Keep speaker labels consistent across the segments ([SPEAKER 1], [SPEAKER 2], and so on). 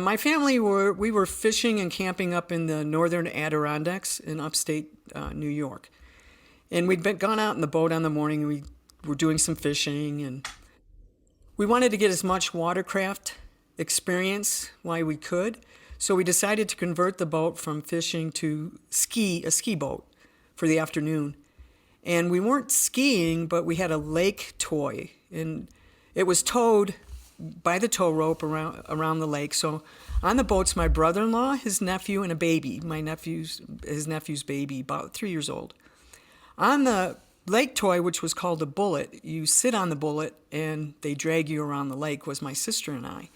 [SPEAKER 1] My family we were fishing and camping up in the northern Adirondacks in upstate New York. And gone out in the boat on the morning. We were doing some fishing, and we wanted to get as much watercraft experience while we could. So we decided to convert the boat from fishing to a ski boat for the afternoon. And we weren't skiing, but we had a lake toy, and it was towed by the tow rope around the lake. So on the boat's my brother-in-law, his nephew, and a baby. His nephew's baby, about 3 years old. On the lake toy, which was called a bullet, you sit on the bullet and they drag you around the lake, was my sister and I.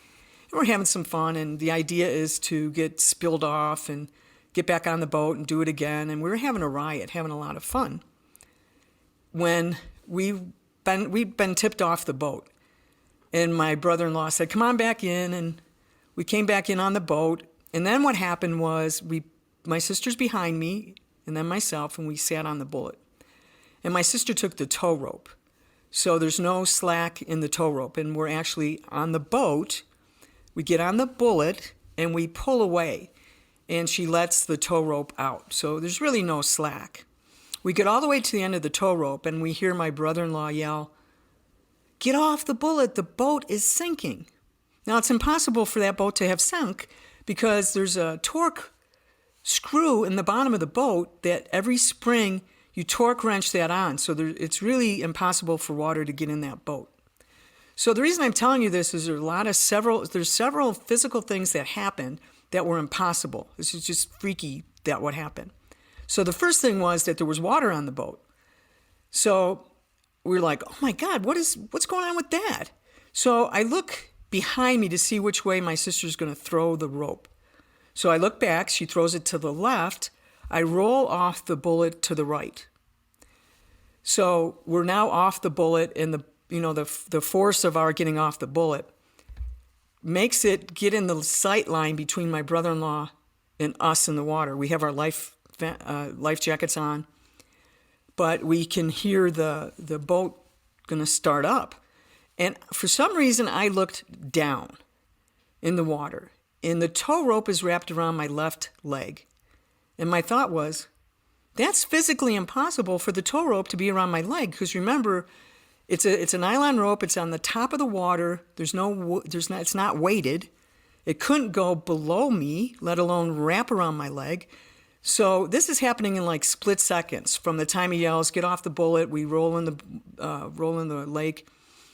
[SPEAKER 1] And we're having some fun, and the idea is to get spilled off and get back on the boat and do it again. And we were having a riot, having a lot of fun, when we'd been tipped off the boat. And my brother-in-law said, come on back in. And we came back in on the boat. And then what happened was my sister's behind me and then myself, and we sat on the bullet. And my sister took the tow rope. So there's no slack in the tow rope. And we're actually on the boat. We get on the bullet and we pull away. And she lets the tow rope out. So there's really no slack. We get all the way to the end of the tow rope, and we hear my brother-in-law yell, get off the bullet, the boat is sinking. Now, it's impossible for that boat to have sunk because there's a torque screw in the bottom of the boat that every spring you torque wrench that on. So it's really impossible for water to get in that boat. So the reason I'm telling you this is there's several physical things that happened that were impossible. This is just freaky that what happened. So the first thing was that there was water on the boat. So we're like, oh my God, what's going on with that? So I look behind me to see which way my sister's going to throw the rope. So I look back, she throws it to the left. I roll off the bullet to the right. So we're now off the bullet, and the force of our getting off the bullet makes it get in the sight line between my brother-in-law and us in the water. We have our life jackets on, but we can hear the boat going to start up. And for some reason, I looked down in the water, and the tow rope is wrapped around my left leg. And my thought was, that's physically impossible for the tow rope to be around my leg, because remember, it's a nylon rope. It's on the top of the water. It's not weighted. It couldn't go below me, let alone wrap around my leg. So this is happening in like split seconds from the time he yells, get off the bullet. We roll in the lake,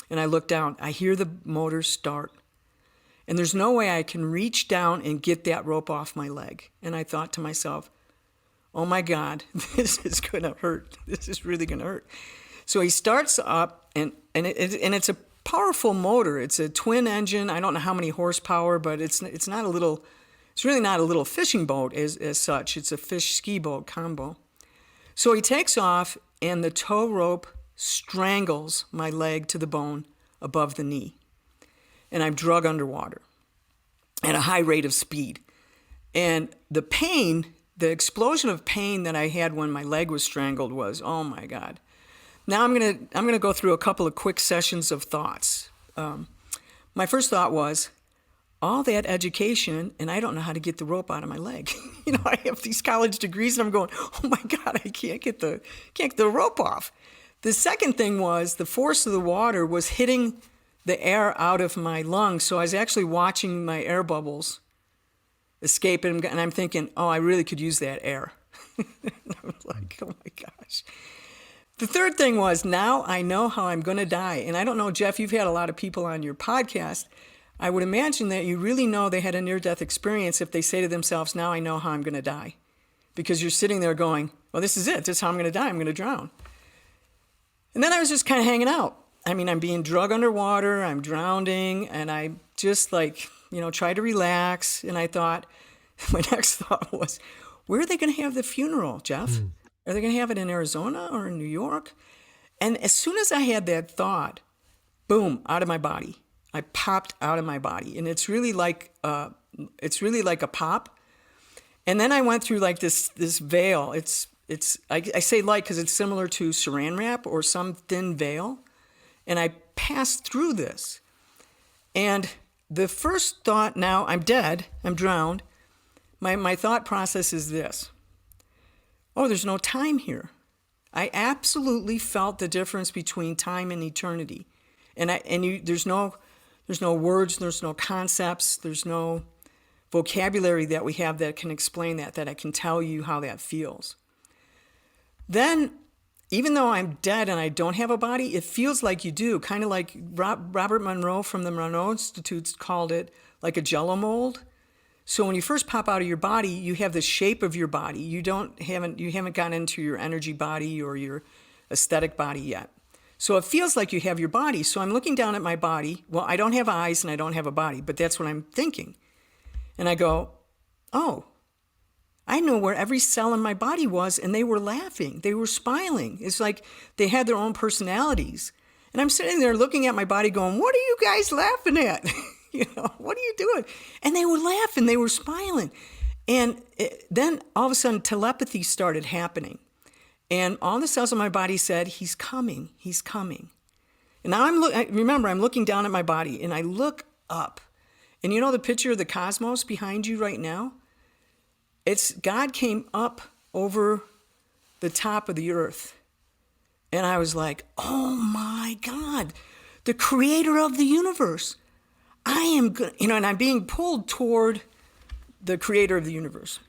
[SPEAKER 1] and I look down. I hear the motor start, and there's no way I can reach down and get that rope off my leg. And I thought to myself, oh my God, this is going to hurt. This is really going to hurt. So he starts up, and it's a powerful motor. It's a twin engine. I don't know how many horsepower, but it's not a little. It's really not a little fishing boat as such. It's a fish ski boat combo. So he takes off, and the tow rope strangles my leg to the bone above the knee. And I'm drug underwater at a high rate of speed. And the explosion of pain that I had when my leg was strangled was, oh my God. Now I'm gonna go through a couple of quick sessions of thoughts. My first thought was, all that education, and I don't know how to get the rope out of my leg. I have these college degrees, and I'm going, oh my God, I can't get the rope off. The second thing was the force of the water was hitting the air out of my lungs, so I was actually watching my air bubbles escape, and I'm thinking, oh, I really could use that air. I was like, oh my gosh. The third thing was, now I know how I'm going to die. And I don't know, Jeff, you've had a lot of people on your podcast. I would imagine that you really know they had a near-death experience if they say to themselves, now I know how I'm going to die. Because you're sitting there going, well, this is it. This is how I'm going to die. I'm going to drown. And then I was just kind of hanging out. I mean, I'm being drug underwater. I'm drowning. And I just try to relax. And I thought, my next thought was, where are they going to have the funeral, Jeff? Are they going to have it in Arizona or in New York? And as soon as I had that thought, boom, out of my body. I popped out of my body, and it's really like a pop. And then I went through like this veil. I say light because it's similar to saran wrap or some thin veil, and I passed through this. And the first thought, now I'm dead, I'm drowned. My thought process is this. Oh, there's no time here. I absolutely felt the difference between time and eternity. There's no words, there's no concepts, there's no vocabulary that we have that can explain that I can tell you how that feels. Then, even though I'm dead and I don't have a body, it feels like you do. Kind of like Robert Monroe from the Monroe Institute called it like a jello mold. So when you first pop out of your body, you have the shape of your body. You haven't gotten into your energy body or your aesthetic body yet. So it feels like you have your body. So I'm looking down at my body. Well, I don't have eyes and I don't have a body, but that's what I'm thinking. And I go, oh, I know where every cell in my body was, and they were laughing. They were smiling. It's like they had their own personalities. And I'm sitting there looking at my body going, what are you guys laughing at? What are you doing? And they were laughing. They were smiling. And then all of a sudden, telepathy started happening. And all the cells in my body said, he's coming. He's coming. And now I'm looking down at my body, and I look up. And you know the picture of the cosmos behind you right now? It's God came up over the top of the earth. And I was like, oh my God, the creator of the universe. I am good, and I'm being pulled toward the creator of the universe.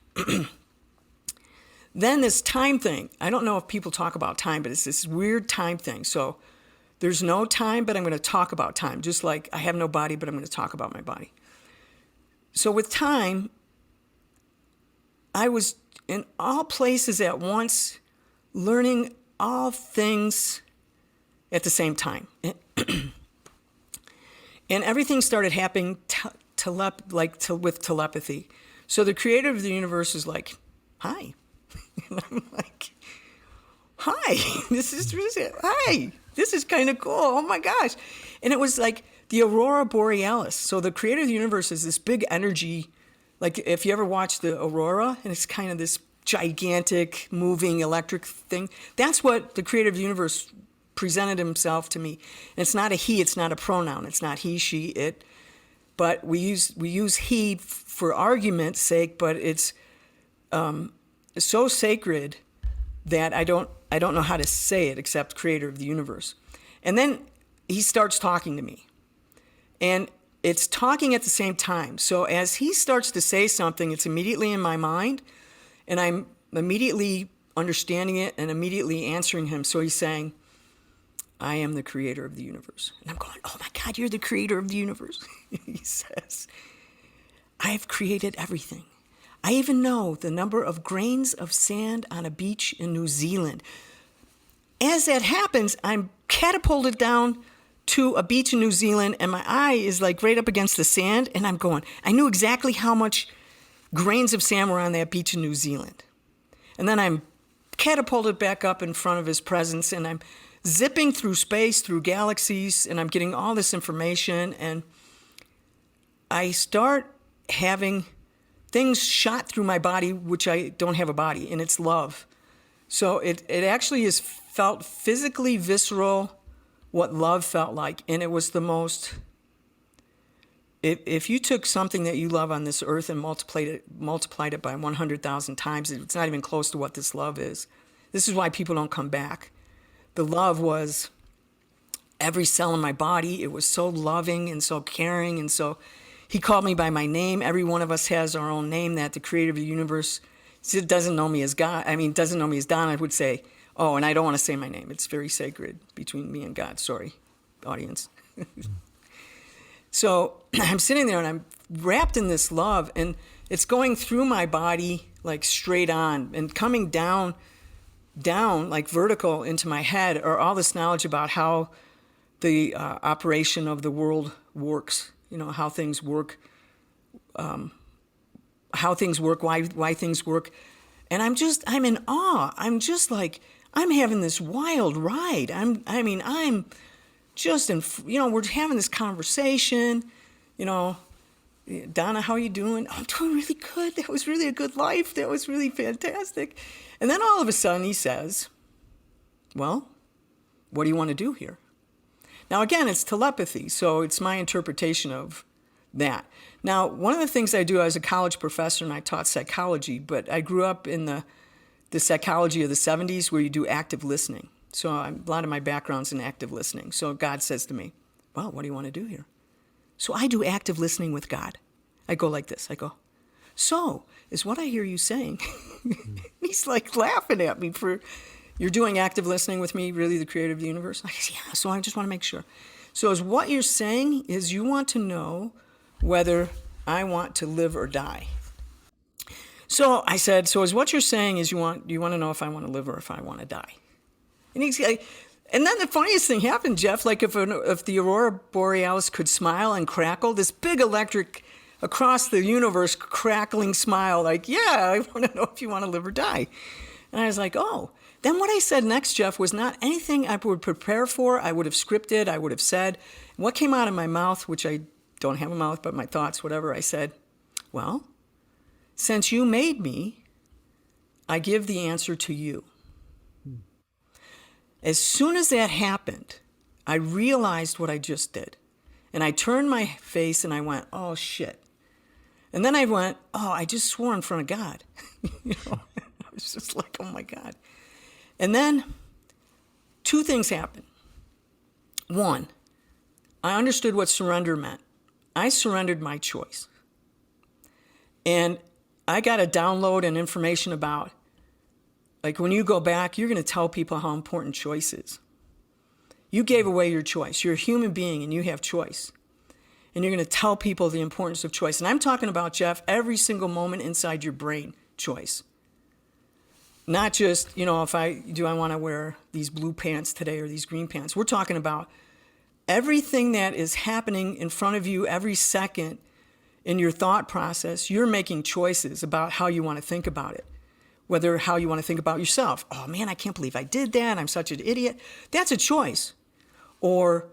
[SPEAKER 1] Then this time thing, I don't know if people talk about time, but it's this weird time thing. So there's no time, but I'm going to talk about time. Just like I have no body, but I'm going to talk about my body. So with time, I was in all places at once, learning all things at the same time. And everything started happening with telepathy. So the creator of the universe is like, hi. And I'm like, hi, this is kind of cool. Oh my gosh. And it was like the aurora borealis. So the creator of the universe is this big energy. Like if you ever watch the aurora, and it's kind of this gigantic moving electric thing, that's what the creator of the universe presented himself to me. And it's not a he, it's not a pronoun. It's not he, she, it. But we use he for argument's sake, but it's so sacred that I don't know how to say it except creator of the universe. And then he starts talking to me. And it's talking at the same time. So as he starts to say something, it's immediately in my mind, and I'm immediately understanding it and immediately answering him. So he's saying, I am the creator of the universe. And I'm going, oh my God, you're the creator of the universe. He says, I have created everything. I even know the number of grains of sand on a beach in New Zealand. As that happens, I'm catapulted down to a beach in New Zealand, and my eye is like right up against the sand, and I'm going, I knew exactly how much grains of sand were on that beach in New Zealand. And then I'm catapulted back up in front of his presence, and I'm zipping through space, through galaxies, and I'm getting all this information, and I start having things shot through my body, which I don't have a body, and it's love. So it actually is felt physically visceral, what love felt like. And it was the most, if you took something that you love on this earth and multiplied it by 100,000 times, it's not even close to what this love is. This is why people don't come back. The love was every cell in my body. It was so loving and so caring. And so he called me by my name. Every one of us has our own name that the creator of the universe doesn't know me as God. Doesn't know me as Donna would say, oh, and I don't want to say my name. It's very sacred between me and God. Sorry, audience. So I'm sitting there and I'm wrapped in this love, and it's going through my body like straight on and coming down like vertical into my head, or all this knowledge about how the operation of the world works. How things work, why things work. And I'm in awe. I'm just like, I'm having this wild ride. I'm just we're having this conversation, Donna, how are you doing? I'm doing really good. That was really a good life. That was really fantastic. And then all of a sudden he says, well, what do you want to do here? Now, again, it's telepathy, so it's my interpretation of that. Now, one of the things I do, I was a college professor and I taught psychology, but I grew up in the psychology of the 70s where you do active listening. So a lot of my background's in active listening. So God says to me, well, what do you want to do here? So I do active listening with God. I go like this. I go, so is what I hear you saying? He's like laughing at me for, you're doing active listening with me, really the creator of the universe? I said, yeah, so I just want to make sure. So is what you're saying is you want to know whether I want to live or die. So I said, so is what you're saying is you want to know if I want to live or if I want to die? And he's like, and then the funniest thing happened, Jeff, like if the aurora borealis could smile and crackle, this big electric across the universe crackling smile, like, yeah, I want to know if you want to live or die. And I was like, oh. Then what I said next, Jeff, was not anything I would prepare for. I would have scripted, I would have said. What came out of my mouth, which I don't have a mouth, but my thoughts, whatever, I said, well, since you made me, I give the answer to you. As soon as that happened, I realized what I just did. And I turned my face and I went, oh, shit. And then I went, oh, I just swore in front of God. I was just like, oh, my God. And then two things happened. One, I understood what surrender meant. I surrendered my choice. And I got a download and information about, like when you go back, you're going to tell people how important choice is. You gave away your choice. You're a human being and you have choice. And you're going to tell people the importance of choice. And I'm talking about, Jeff, every single moment inside your brain, choice. Not just, if I want to wear these blue pants today or these green pants. We're talking about everything that is happening in front of you every second in your thought process. You're making choices about how you want to think about it. Whether how you want to think about yourself. Oh man, I can't believe I did that. I'm such an idiot. That's a choice. Or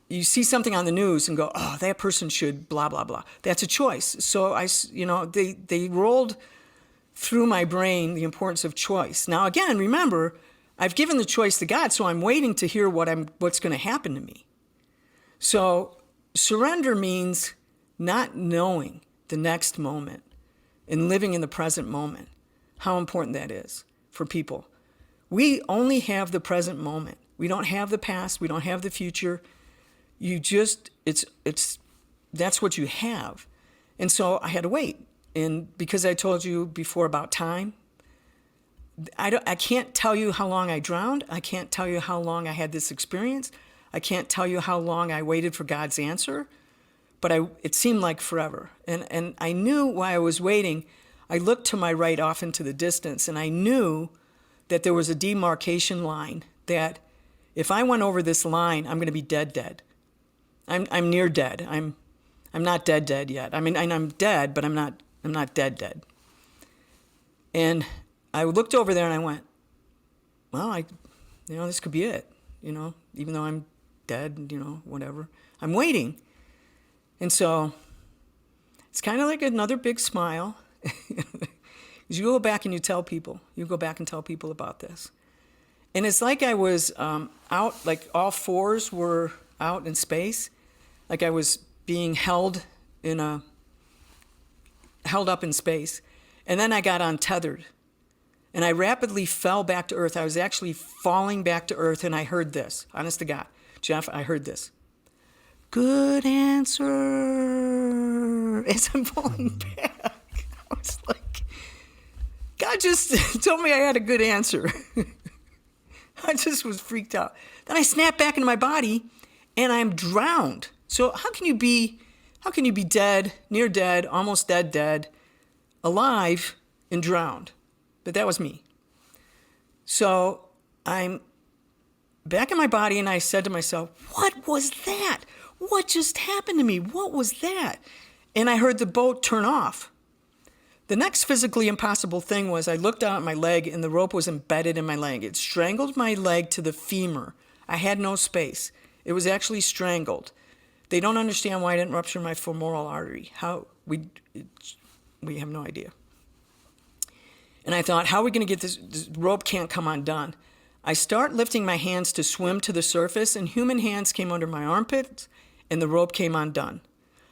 [SPEAKER 1] you see something on the news and go, oh, that person should blah, blah, blah. That's a choice. So they rolled through my brain the importance of choice. Now, again, remember, I've given the choice to God, so I'm waiting to hear what's going to happen to me. So surrender means not knowing the next moment and living in the present moment, how important that is for people. We only have the present moment. We don't have the past. We don't have the future. That's what you have. And so I had to wait. And because I told you before about time, I can't tell you how long I drowned. I can't tell you how long I had this experience. I can't tell you how long I waited for God's answer, but it seemed like forever. And I knew while I was waiting, I looked to my right off into the distance, and I knew that there was a demarcation line that if I went over this line, I'm going to be dead. I'm near dead. I'm not dead yet. I mean, I'm dead, but I'm not dead. And I looked over there and I went, well, this could be it, even though I'm dead, whatever. I'm waiting. And so it's kind of like another big smile. You go back and you go back and tell people about this. And it's like I was out, like all fours were out in space, like I was being held up in space. And then I got untethered. And I rapidly fell back to earth. I was actually falling back to earth, and I heard this. Honest to God. Jeff, I heard this. Good answer. As I'm falling back. I was like, God just told me I had a good answer. I just was freaked out. Then I snapped back into my body, and I'm drowned. So how can you be dead, near dead, almost dead, alive, and drowned? But that was me. So I'm back in my body, and I said to myself, what was that? What just happened to me? What was that? And I heard the boat turn off. The next physically impossible thing was I looked down at my leg, and the rope was embedded in my leg. It strangled my leg to the femur. I had no space. It was actually strangled. They don't understand why I didn't rupture my femoral artery. We have no idea. And I thought, how are we going to get this? This rope can't come undone. I start lifting my hands to swim to the surface, and human hands came under my armpits, and the rope came undone.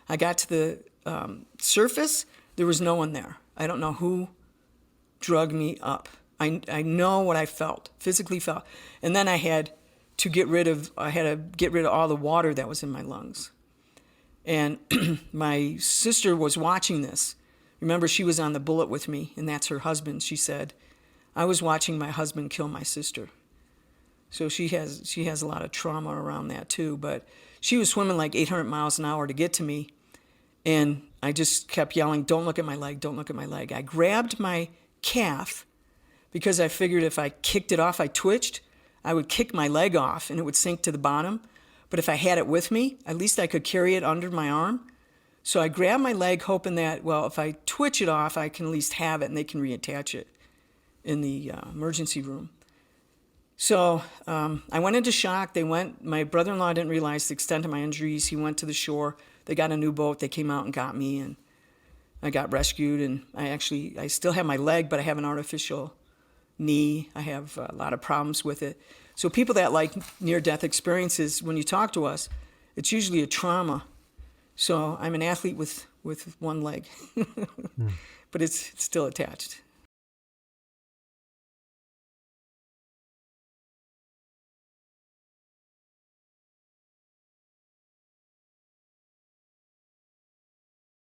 [SPEAKER 1] I got to the surface. There was no one there. I don't know who drug me up. I know what I felt, physically felt. And then I had to get rid of all the water that was in my lungs. And my sister was watching this. Remember, she was on the bullet with me, and that's her husband. She said, I was watching my husband kill my sister. So she has a lot of trauma around that too. But she was swimming like 800 miles an hour to get to me. And I just kept yelling, don't look at my leg, don't look at my leg. I grabbed my calf because I figured if I kicked it off, I twitched, I would kick my leg off and it would sink to the bottom. But if I had it with me, at least I could carry it under my arm. So I grabbed my leg hoping that, well, if I twitch it off, I can at least have it and they can reattach it in the emergency room. So I went into shock. My brother-in-law didn't realize the extent of my injuries. He went to the shore. They got a new boat. They came out and got me, and I got rescued. And I still have my leg, but I have an artificial knee. I have a lot of problems with it. So people that like near-death experiences, when you talk to us, it's usually a trauma. So I'm an athlete with one leg, but it's still attached.